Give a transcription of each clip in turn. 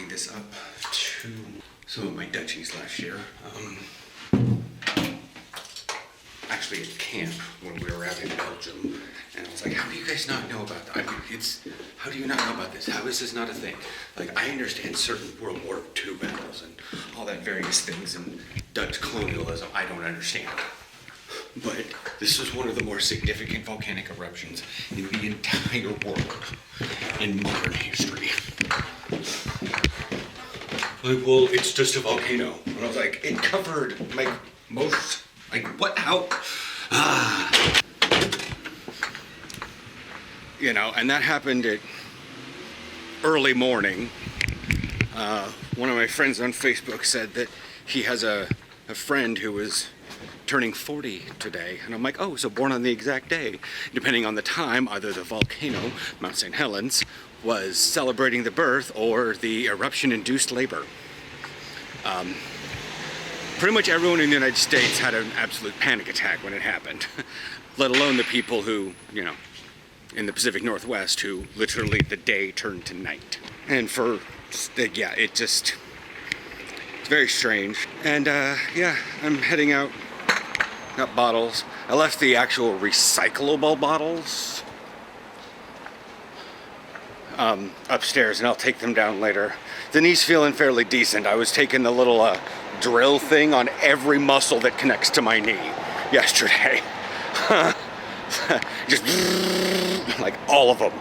hooking this up to some of my Dutchies last year. Actually at camp when we were out in Belgium, and I was like, how do you guys not know about that? I mean, how do you not know about this? How is this not a thing? Like, I understand certain World War II battles and all that various things and Dutch colonialism, I don't understand. But this is one of the more significant volcanic eruptions in the entire world in modern history. Like, well, it's just a volcano. And I was like, it covered, like, most, like, what, how? You know, and that happened at early morning. One of my friends on Facebook said that he has a friend who was turning 40 today, and I'm like, oh, so born on the exact day. Depending on the time, either the volcano, Mount St. Helens, was celebrating the birth or the eruption-induced labor. Pretty much everyone in the United States had an absolute panic attack when it happened, let alone the people who, you know, in the Pacific Northwest, who literally the day turned to night. And yeah, it's very strange. And yeah, I'm heading out. Got bottles. I left the actual recyclable bottles upstairs, and I'll take them down later. The knee's feeling fairly decent. I was taking the little drill thing on every muscle that connects to my knee yesterday. Just like all of them.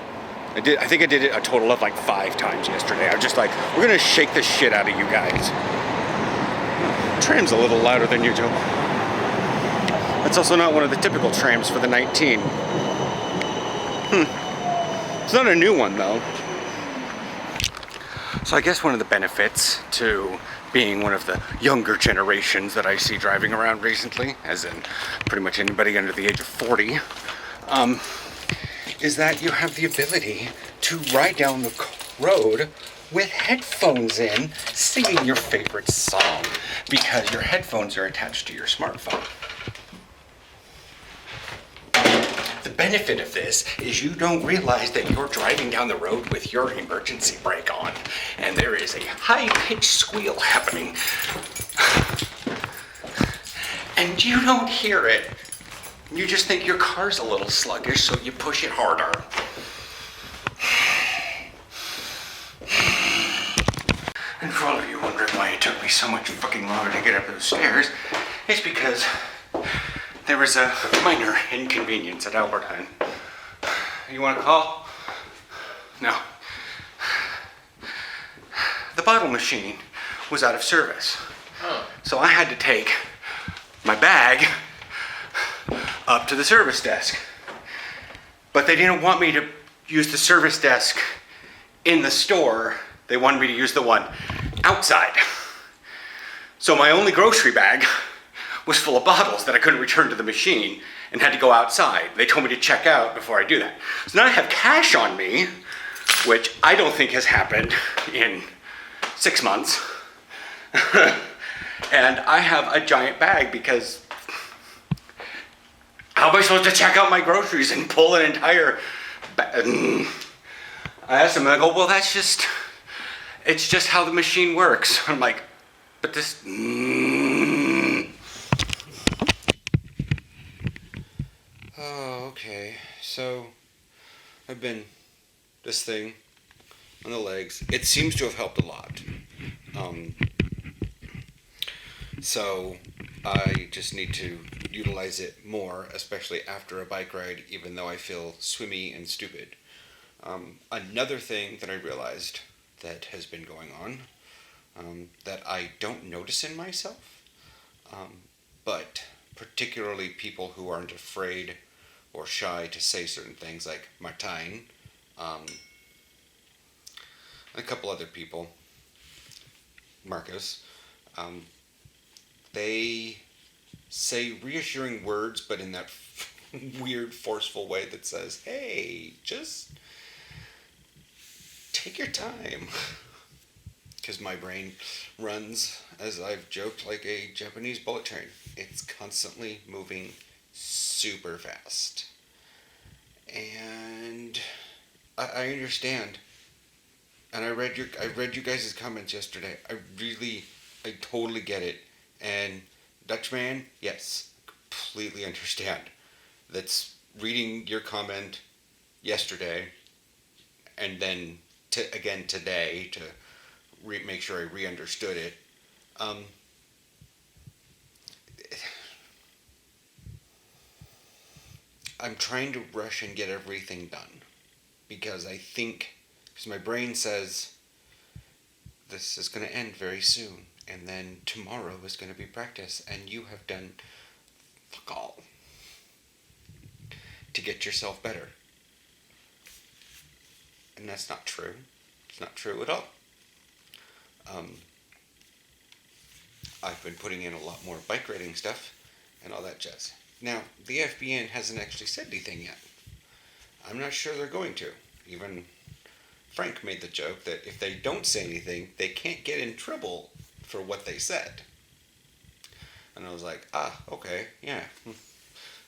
I think I did it a total of like 5 times yesterday. I was just like, we're gonna shake the shit out of you guys. Tram's a little louder than usual. That's also not one of the typical trams for the 19. It's not a new one though. So I guess one of the benefits to being one of the younger generations that I see driving around recently, as in pretty much anybody under the age of 40, is that you have the ability to ride down the road with headphones in, singing your favorite song, because your headphones are attached to your smartphone. The benefit of this is you don't realize that you're driving down the road with your emergency brake on, and there is a high-pitched squeal happening, and you don't hear it. You just think your car's a little sluggish, so you push it harder. And for all of you wondering why it took me so much fucking longer to get up those stairs, it's because there was a minor inconvenience at Albertine. You want to call? No. The bottle machine was out of service. Oh. So I had to take my bag up to the service desk. But they didn't want me to use the service desk in the store. They wanted me to use the one outside. So my only grocery bag was full of bottles that I couldn't return to the machine and had to go outside. They told me to check out before I do that. So now I have cash on me, which I don't think has happened in 6 months. And I have a giant bag because how am I supposed to check out my groceries and pull an entire bag? I asked them, and I go, well, it's just how the machine works. I'm like, but this... Oh, okay. So, I've been this thing on the legs. It seems to have helped a lot. So, I just need to utilize it more, especially after a bike ride, even though I feel swimmy and stupid. Another thing that I realized that has been going on, that I don't notice in myself, but particularly people who aren't afraid or shy to say certain things, like Martijn, and a couple other people, Marcus, they say reassuring words, but in that weird, forceful way that says, hey, just take your time. Because my brain runs, as I've joked, like a Japanese bullet train. It's constantly moving super fast. And I understand. And I read you guys' comments yesterday. I totally get it. And Dutchman, yes, completely understand. That's reading your comment yesterday, and then again today to make sure I re-understood it. I'm trying to rush and get everything done because my brain says this is going to end very soon, and then tomorrow is going to be practice, and you have done fuck all to get yourself better. And that's not true. It's not true at all. I've been putting in a lot more bike riding stuff and all that jazz. Now, the FBN hasn't actually said anything yet. I'm not sure they're going to. Even Frank made the joke that if they don't say anything, they can't get in trouble for what they said. And I was like, okay, yeah.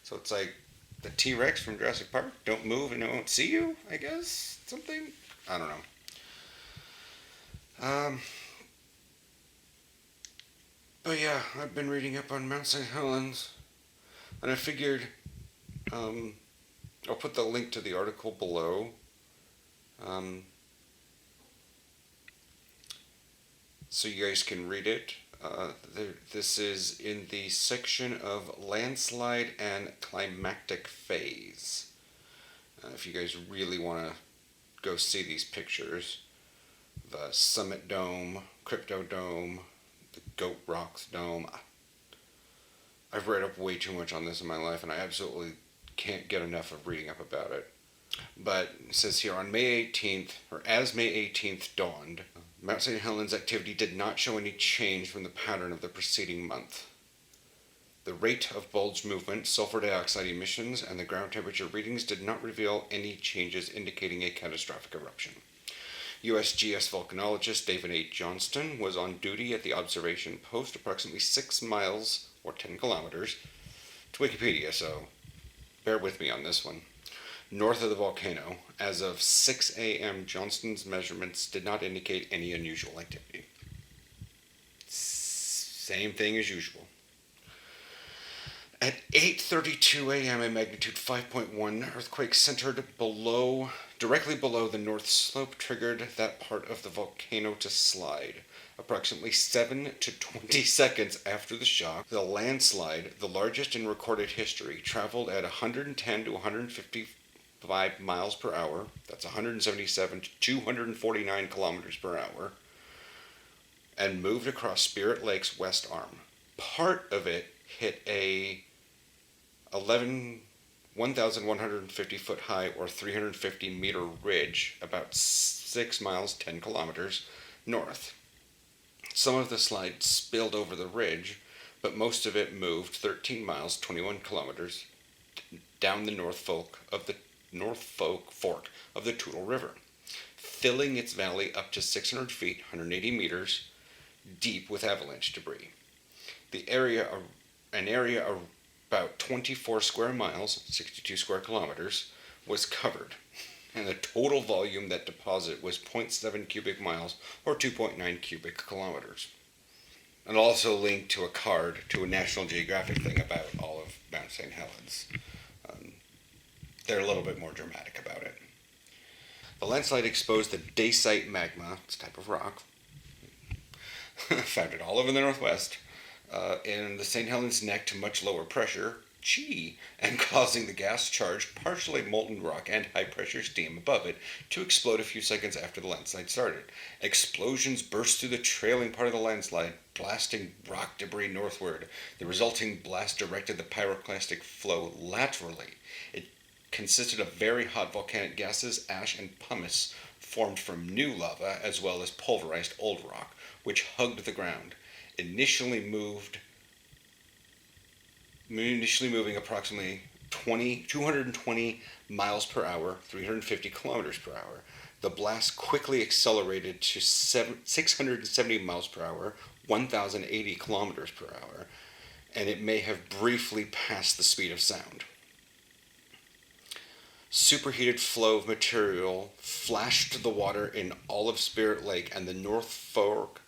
So it's like the T-Rex from Jurassic Park, don't move and it won't see you, I guess? Something? I don't know. But yeah, I've been reading up on Mount St. Helens, and I figured I'll put the link to the article below. So you guys can read it. This is in the section of landslide and climactic phase. If you guys really want to go see these pictures, the Summit Dome, Crypto Dome, the Goat Rocks Dome. I've read up way too much on this in my life, and I absolutely can't get enough of reading up about it. But it says here, on May 18th, or as May 18th dawned, Mount St. Helens activity did not show any change from the pattern of the preceding month. The rate of bulge movement, sulfur dioxide emissions, and the ground temperature readings did not reveal any changes indicating a catastrophic eruption. USGS volcanologist David A. Johnston was on duty at the observation post approximately 6 miles, or 10 kilometers, to Wikipedia, so bear with me on this one, north of the volcano. As of 6 a.m., Johnston's measurements did not indicate any unusual activity. Same thing as usual. At 8:32 a.m., a magnitude 5.1 earthquake centered directly below the north slope triggered that part of the volcano to slide. Approximately 7 to 20 seconds after the shock, the landslide, the largest in recorded history, traveled at 110 to 155 miles per hour. That's 177 to 249 kilometers per hour, and moved across Spirit Lake's west arm. Part of it hit a 1,150 foot high or 350 meter ridge about 6 miles 10 kilometers north. Some of the slide spilled over the ridge, but most of it moved 13 miles 21 kilometers down the North Fork of the Toutle River, filling its valley up to 600 feet 180 meters deep with avalanche debris. An area about 24 square miles, 62 square kilometers, was covered, and the total volume that deposit was 0.7 cubic miles, or 2.9 cubic kilometers. And also linked to a card to a National Geographic thing about all of Mount St. Helens. They're a little bit more dramatic about it. The landslide exposed the dacite magma, it's a type of rock, found it all over the Northwest, in the St. Helens neck to much lower pressure, and causing the gas-charged, partially molten rock and high-pressure steam above it to explode a few seconds after the landslide started. Explosions burst through the trailing part of the landslide, blasting rock debris northward. The resulting blast directed the pyroclastic flow laterally. It consisted of very hot volcanic gases, ash, and pumice formed from new lava, as well as pulverized old rock, which hugged the ground. Initially moving approximately 220 miles per hour, 350 kilometers per hour. The blast quickly accelerated to 670 miles per hour, 1,080 kilometers per hour, and it may have briefly passed the speed of sound. superheated flow of material flashed the water in all of Spirit Lake and the North Fork,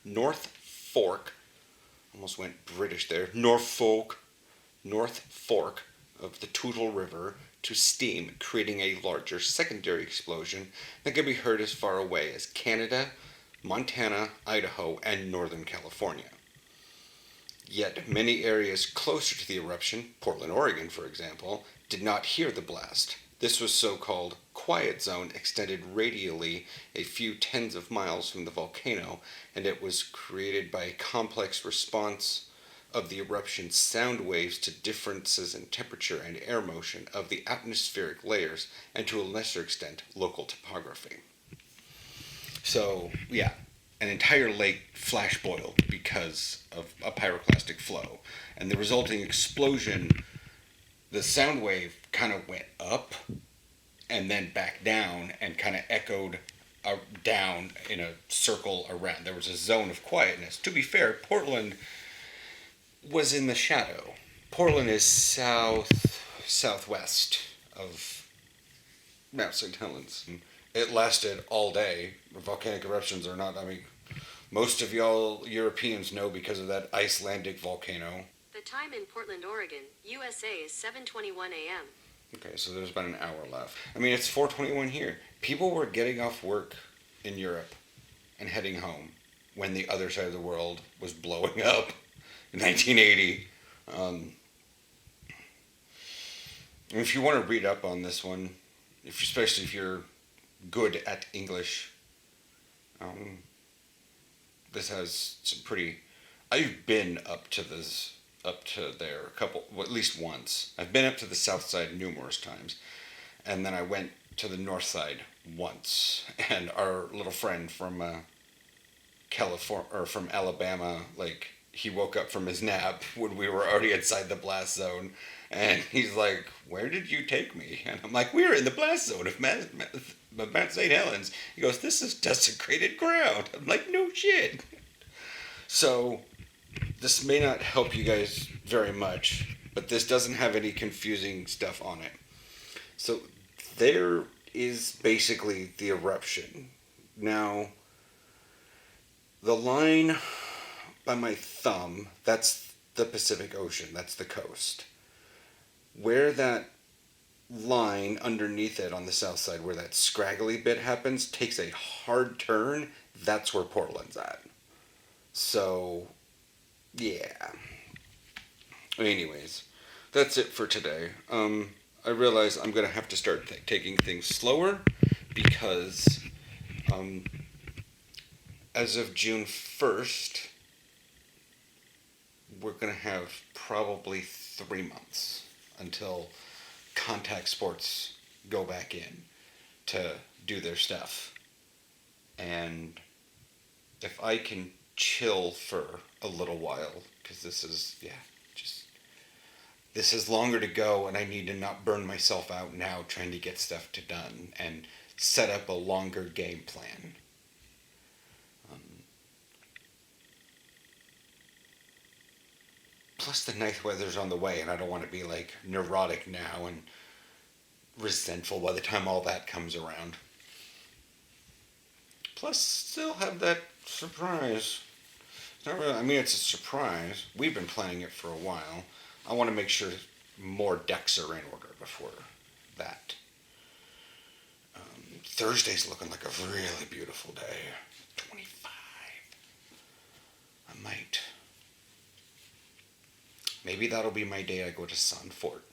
almost went British there, North Fork of the Toutle River to steam, creating a larger secondary explosion that could be heard as far away as Canada, Montana, Idaho, and Northern California. Yet many areas closer to the eruption, Portland, Oregon, for example, did not hear the blast. This was so-called quiet zone extended radially a few tens of miles from the volcano, and it was created by a complex response of the eruption's sound waves to differences in temperature and air motion of the atmospheric layers, and to a lesser extent, local topography. So, yeah, an entire lake flash boiled because of a pyroclastic flow. And the resulting explosion, the sound wave kind of went up and then back down and kind of echoed down in a circle around. There was a zone of quietness. To be fair, Portland was in the shadow. Portland is southwest of Mount St. Helens. It lasted all day. Volcanic eruptions are not, most of y'all Europeans know because of that Icelandic volcano. The time in Portland, Oregon, USA is 7:21 a.m. Okay, so there's about an hour left. It's 4:21 here. People were getting off work in Europe and heading home when the other side of the world was blowing up in 1980. If you want to read up on this one, especially if you're good at English, this has some pretty... I've been up to there at least once. I've been up to the south side numerous times, and then I went to the north side once. And our little friend from California, or from Alabama, he woke up from his nap when we were already inside the blast zone, and he's like, "Where did you take me?" And I'm like, "We're in the blast zone of Mount St. Helens." He goes, "This is desecrated ground." I'm like, "No shit." So this may not help you guys very much, but this doesn't have any confusing stuff on it. So there is basically the eruption. Now, the line by my thumb, that's the Pacific Ocean, that's the coast. Where that line underneath it on the south side, where that scraggly bit happens, takes a hard turn, that's where Portland's at. So, yeah. Anyways, that's it for today. I realize I'm going to have to start taking things slower because as of June 1st, we're going to have probably 3 months until contact sports go back in to do their stuff. And if I can chill for a little while, because this is longer to go, and I need to not burn myself out now trying to get stuff done and set up a longer game plan. Plus the nice weather's on the way, and I don't want to be neurotic now and resentful by the time all that comes around. Plus, still have that surprise. It's not really, it's a surprise. We've been planning it for a while. I want to make sure more decks are in order before that. Thursday's looking like a really beautiful day. 25. Maybe that'll be my day I go to Sun Fort.